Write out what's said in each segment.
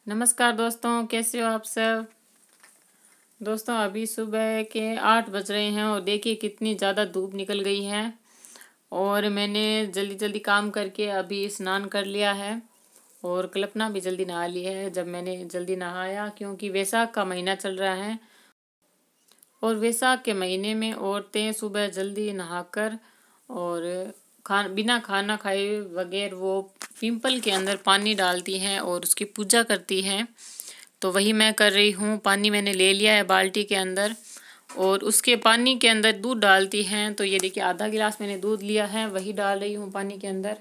नमस्कार दोस्तों, कैसे हो आप सब। दोस्तों अभी सुबह के 8 बज रहे हैं और देखिए कितनी ज़्यादा धूप निकल गई है। और मैंने जल्दी जल्दी काम करके अभी स्नान कर लिया है और कल्पना भी जल्दी नहा ली है। जब मैंने जल्दी नहाया क्योंकि वैसाख का महीना चल रहा है और वैसाख के महीने में औरतें सुबह जल्दी नहाकर और बिना खाना खाए बगैर वो पिंपल के अंदर पानी डालती हैं और उसकी पूजा करती हैं। तो वही मैं कर रही हूँ। पानी मैंने ले लिया है बाल्टी के अंदर और उसके पानी के अंदर दूध डालती हैं। तो ये देखिए आधा गिलास मैंने दूध लिया है, वही डाल रही हूँ पानी के अंदर।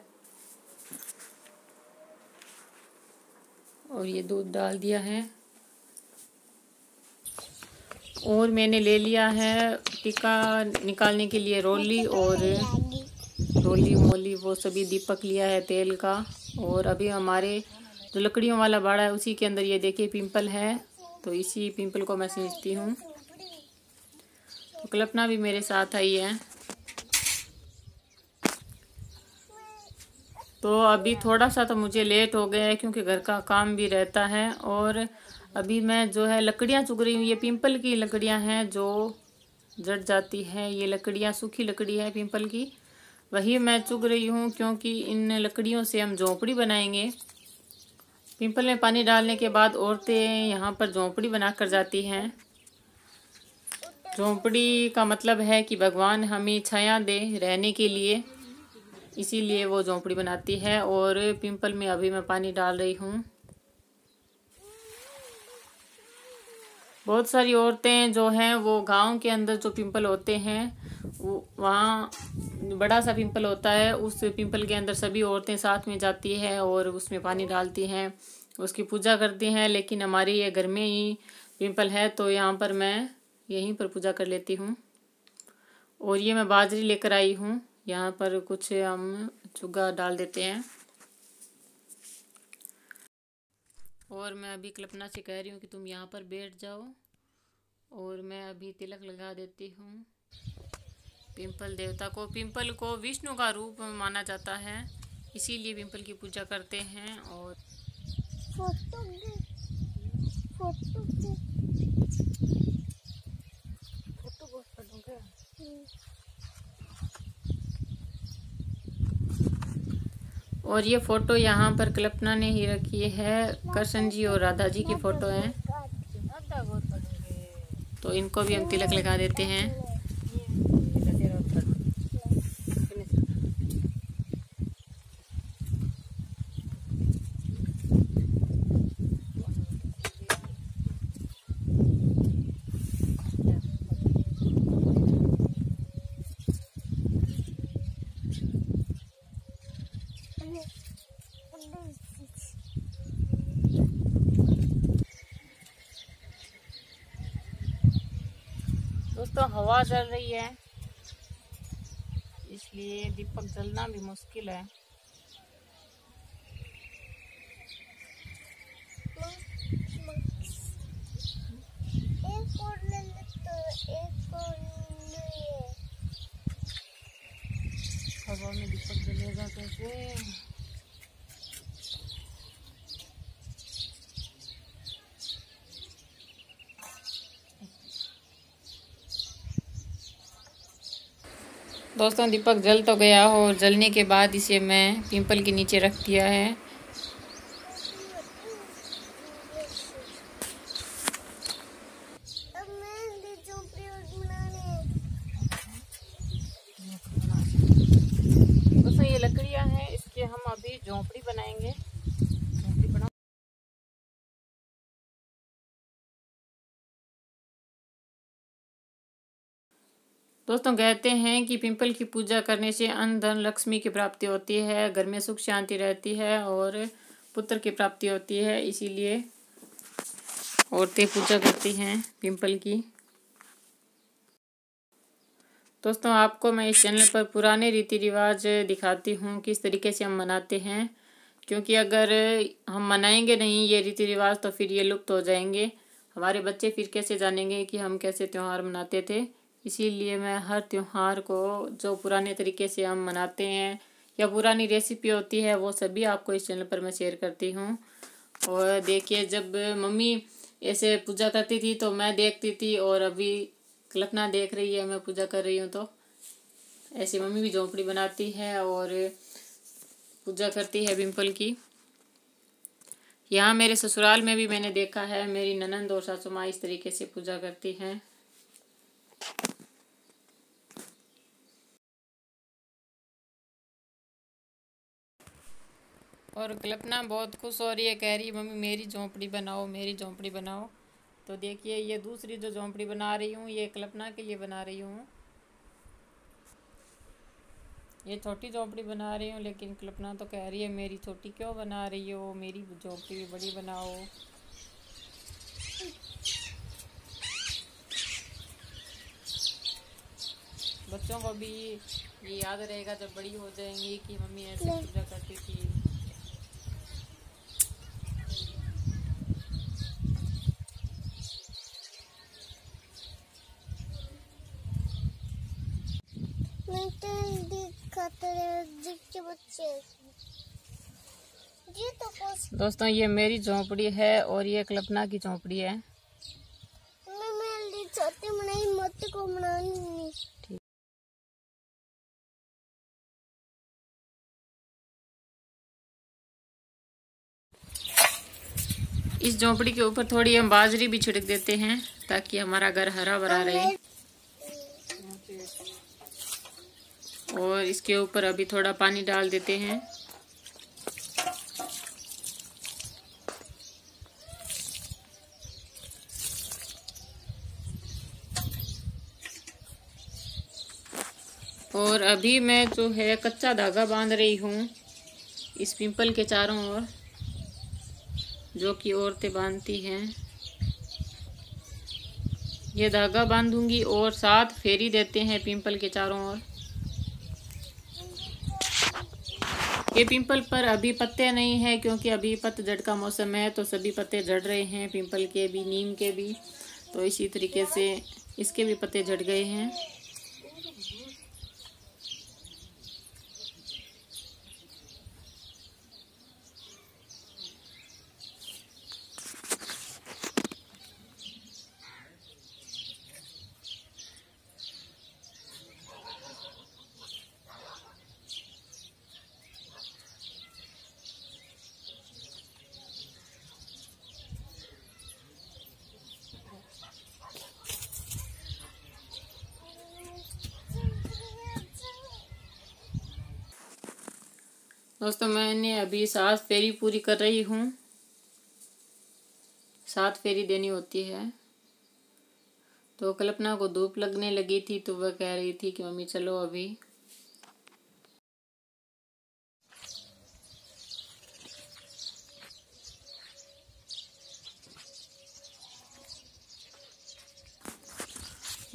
और ये दूध डाल दिया है और मैंने ले लिया है टीका निकालने के लिए रोली और रोली मोली वो सभी दीपक लिया है तेल का। और अभी हमारे जो लकड़ियों वाला बाड़ा है उसी के अंदर ये देखिए पिंपल है, तो इसी पिंपल को मैं सींचती हूँ। तो कल्पना भी मेरे साथ आई है। तो अभी थोड़ा सा तो मुझे लेट हो गया है क्योंकि घर का काम भी रहता है। और अभी मैं जो है लकड़ियाँ चुग रही हूँ। ये पिंपल की लकड़ियाँ हैं जो जड़ जाती है। ये लकड़ियाँ सूखी लकड़ी है पिंपल की, वही मैं चुग रही हूँ क्योंकि इन लकड़ियों से हम झोंपड़ी बनाएंगे। पिंपल में पानी डालने के बाद औरतें यहाँ पर झोंपड़ी बना कर जाती हैं। झोंपड़ी का मतलब है कि भगवान हमें छाया दे रहने के लिए, इसीलिए वो झोंपड़ी बनाती है। और पिंपल में अभी मैं पानी डाल रही हूँ। बहुत सारी औरतें जो हैं वो गांव के अंदर जो पिंपल होते हैं वो वहाँ बड़ा सा पिंपल होता है, उस पिंपल के अंदर सभी औरतें साथ में जाती है और उसमें पानी डालती हैं, उसकी पूजा करती हैं। लेकिन हमारे ये घर में ही पिंपल है तो यहाँ पर मैं यहीं पर पूजा कर लेती हूँ। और ये मैं बाजरी लेकर आई हूँ, यहाँ पर कुछ हम चुगा डाल देते हैं। और मैं अभी कल्पना से कह रही हूँ कि तुम यहाँ पर बैठ जाओ और मैं अभी तिलक लगा देती हूँ पिंपल देवता को। पिंपल को विष्णु का रूप माना जाता है, इसीलिए पिंपल की पूजा करते हैं। और फोटो और ये फोटो यहाँ पर कल्पना ने ही रखी है। कृष्ण जी और राधा जी की फोटो है, तो इनको भी हम तिलक लगा देते हैं। दोस्तों हवा चल रही है इसलिए दीपक जलना भी मुश्किल है। हवा में दीपक जलेगा कैसे। दोस्तों दीपक जल तो गया हो और जलने के बाद इसे मैं पिंपल के नीचे रख दिया है। दोस्तों ये लकड़ियां हैं, इसके हम अभी झोंपड़ी बनाएंगे। दोस्तों कहते हैं कि पिंपल की पूजा करने से अन्न धन लक्ष्मी की प्राप्ति होती है, घर में सुख शांति रहती है और पुत्र की प्राप्ति होती है, इसीलिए औरतें पूजा करती हैं पिंपल की। दोस्तों आपको मैं इस चैनल पर पुराने रीति रिवाज दिखाती हूँ किस तरीके से हम मनाते हैं, क्योंकि अगर हम मनाएंगे नहीं ये रीति रिवाज तो फिर ये लुप्त हो जाएंगे। हमारे बच्चे फिर कैसे जानेंगे कि हम कैसे त्यौहार मनाते थे। इसीलिए मैं हर त्यौहार को जो पुराने तरीके से हम मनाते हैं या पुरानी रेसिपी होती है वो सभी आपको इस चैनल पर मैं शेयर करती हूँ। और देखिए जब मम्मी ऐसे पूजा करती थी तो मैं देखती थी, और अभी कल्पना देख रही है मैं पूजा कर रही हूँ। तो ऐसे मम्मी भी झोंपड़ी बनाती है और पूजा करती है पिंपल की। यहाँ मेरे ससुराल में भी मैंने देखा है, मेरी ननंद और सासू माँ इस तरीके से पूजा करती हैं। और कल्पना बहुत खुश हो रही है, कह रही है मम्मी मेरी झोंपड़ी बनाओ, मेरी झोंपड़ी बनाओ। तो देखिए ये दूसरी जो झोंपड़ी बना रही हूँ ये कल्पना के लिए बना रही हूँ। ये छोटी झोंपड़ी बना रही हूँ, लेकिन कल्पना तो कह रही है मेरी छोटी क्यों बना रही हो, मेरी झोंपड़ी भी बड़ी बनाओ। बच्चों को भी ये याद रहेगा जब बड़ी हो जाएंगी कि मम्मी ऐसे पूजा करती थी। दोस्तों ये मेरी झोंपड़ी है और ये कल्पना की झोंपड़ी है। मोती को बनानी। इस झोंपड़ी के ऊपर थोड़ी हम बाजरी भी छिड़क देते हैं ताकि हमारा घर हरा भरा रहे। और इसके ऊपर अभी थोड़ा पानी डाल देते हैं। और अभी मैं जो है कच्चा धागा बांध रही हूँ इस पिंपल के चारों ओर, जो कि औरतें बांधती हैं। ये धागा बांधूंगी और 7 फेरी देते हैं पिंपल के चारों ओर। ये पिंपल पर अभी पत्ते नहीं हैं क्योंकि अभी पतझड़ का मौसम है, तो सभी पत्ते झड़ रहे हैं, पिंपल के भी, नीम के भी। तो इसी तरीके से इसके भी पत्ते झड़ गए हैं। दोस्तों मैंने अभी 7 फेरी पूरी कर रही हूँ। 7 फेरी देनी होती है। तो कल्पना को धूप लगने लगी थी तो वह कह रही थी कि मम्मी चलो अभी।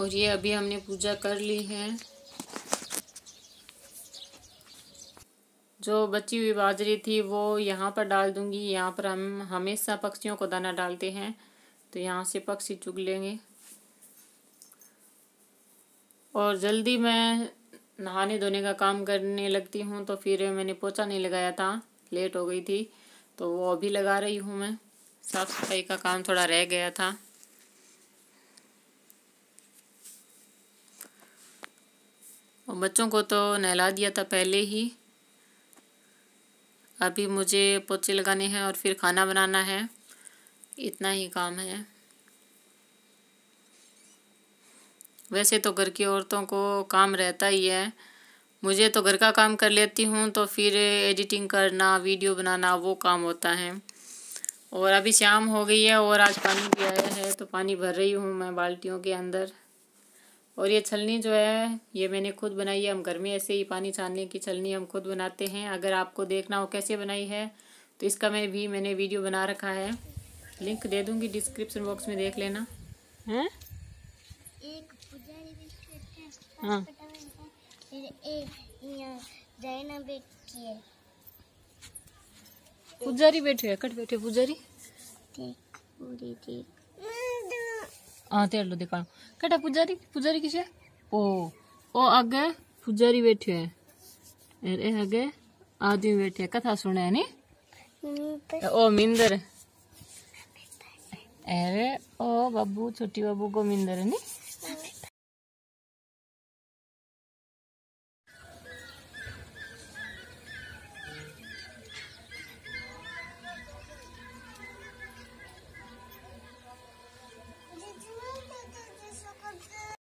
और ये अभी हमने पूजा कर ली है। जो बची हुई बाजरी थी वो यहाँ पर डाल दूंगी। यहाँ पर हम हमेशा पक्षियों को दाना डालते हैं, तो यहाँ से पक्षी चुग लेंगे। और जल्दी मैं नहाने धोने का काम करने लगती हूँ, तो फिर मैंने पोछा नहीं लगाया था, लेट हो गई थी, तो वो अभी लगा रही हूँ मैं। साफ सफाई का काम थोड़ा रह गया था। और बच्चों को तो नहला दिया था पहले ही। अभी मुझे पोछे लगाने हैं और फिर खाना बनाना है, इतना ही काम है। वैसे तो घर की औरतों को काम रहता ही है। मुझे तो घर का काम कर लेती हूँ, तो फिर एडिटिंग करना, वीडियो बनाना वो काम होता है। और अभी शाम हो गई है और आज पानी भी आया है, तो पानी भर रही हूँ मैं बाल्टियों के अंदर। और ये छलनी जो है ये मैंने खुद बनाई है। हम घर में ऐसे ही पानी छानने की छलनी हम खुद बनाते हैं। अगर आपको देखना हो कैसे बनाई है तो इसका मैंने वीडियो बना रखा है, लिंक दे दूँगी डिस्क्रिप्शन बॉक्स में, देख लेना। हैं? एक पुजारी बैठी है, हाँ। फिर एक जैना बैठी है। पुजारी बैठे, कट बैठे पुजारी। ठीक पूरी ठीक। हाँ तेरे लो दिखाओ कटा पुजारी। पुजारी किसे? ओ आगे पुजारी बैठे हैं, अरे आगे आदमी बैठे हैं, कथा सुने है नी। ओ मिंदर अरे ओ बाबू छोटी बाबू गोविंदर ने